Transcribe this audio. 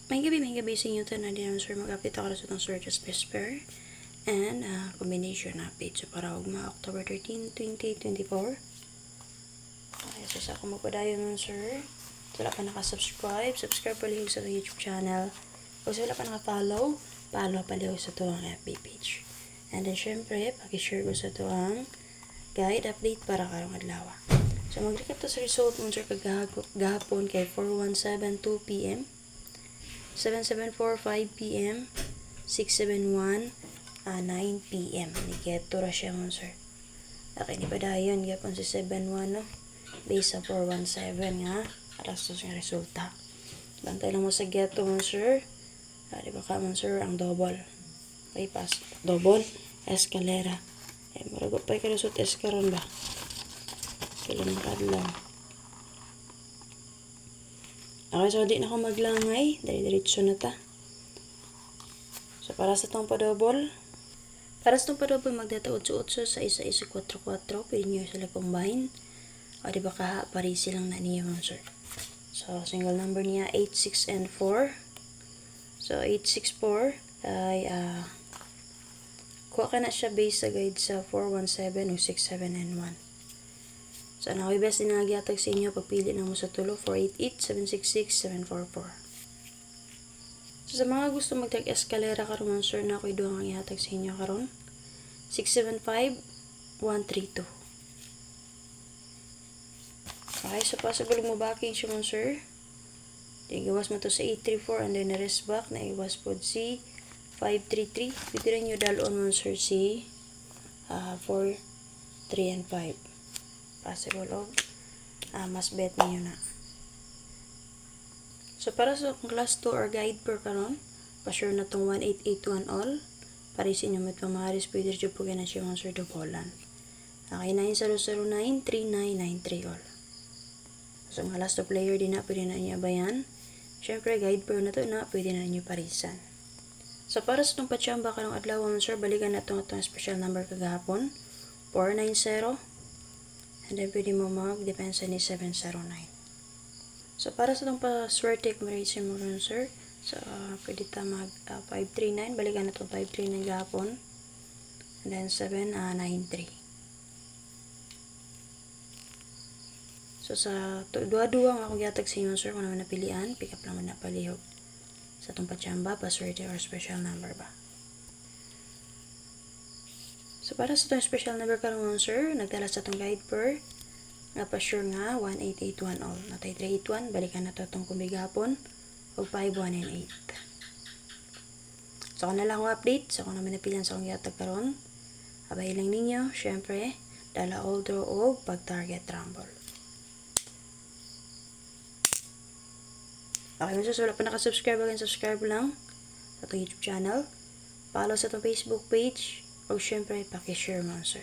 May gabi sa inyo tanan din naman sir mag-update ako sa itong Sir Just Whisper and combination update. So para ugma October 13, 2024. Okay, so sa ako magpadayon nun sir. So wala pa nakasubscribe, subscribe pa lihog sa YouTube channel. Kung wala pa naka-follow, follow pa lihog sa ito ang FB page. And then syempre, pakishare ko sa ito ang guide update para karong adlaw. So mag-recap to sa result nun sir kagahapon kay 4172 PM. 7745 PM, 671, 9 PM. Niketo ra siya mo, sir. Okay, ni padayon. Gapon si 71, no? Base sa 417, nga. Arastos nga resulta. Bantay lang mo sa geto mo, sir. Di ba ka mo, sir, ang double. Okay, pas. Double, escalera. Maragot pa ikalusot eskaron ba? Kailan kadlaw. Okay, so di na ako maglangay. Diretso na ta. So, para sa itong padobol. Para sa itong padobol, magdata 8-8 sa 1-1-4-4. Pwede nyo sila combine. O, di ba ka, parisi lang na niya mo, sir. So, single number niya, 8, 6, and 4. So, 8, 6, 4. Ay, kuha ka na siya base sa guide sa 4, 1, 7, o 6, 7, and 1. So, ang ako'y best din nagyatag sa inyo pagpili na mo sa tulo 488, 766, 744. So, sa mga gusto magtag-eskalera karon sir na ako'y duwang ang ihatag sa inyo karon 675, 132. Okay, so possible mo backing siya mo sir. Igawas mo to sa 834 and then the rest back na iwas po si 533. Pwede rin nyo dalon mo sir si 4, 3, and 5. Possible of mas bet niyo na. So para sa class 2 or guide per karon, pa-sure na tong 1881 all. Parisin nyo met pamaharis pwede rin po na siya mga sir dobolan. Okay, 9009 3993 all. So mga last 2 player din na pwede na niya bayan. Syempre guide per na to na pwede na niyo parisan. So para sa itong pachamba karong adlaw mga sir, balikan na itong special number kagahapon 490. And then, pwede mo mag-depensa ni 709. So, para sa itong pa-swerte, kumarisi mo rin, sir. So, pwede ta mag-539. Balikan na itong 539 gahapon. And then, 793. So, sa dua-dua ang akong yatag sa inyo, sir. Kung naman napilian, pick up naman na palihog. Sa itong pachamba, pa-swerte or special number ba. So, para sa itong special number karong sir, nagdala sa itong guide per nga pa-sure nga 1881 all. Natay 381, balikan na ito itong kumigapon o 5198. So, kung na lang akong update, so kung naman napilan sa akong yatag karon, abay lang ninyo, syempre, dala all draw o pag-target rumble. Okay, so wala pa nakasubscribe, again, subscribe lang sa itong YouTube channel. Follow sa itong Facebook page. O syempre, pakishare mo, sir.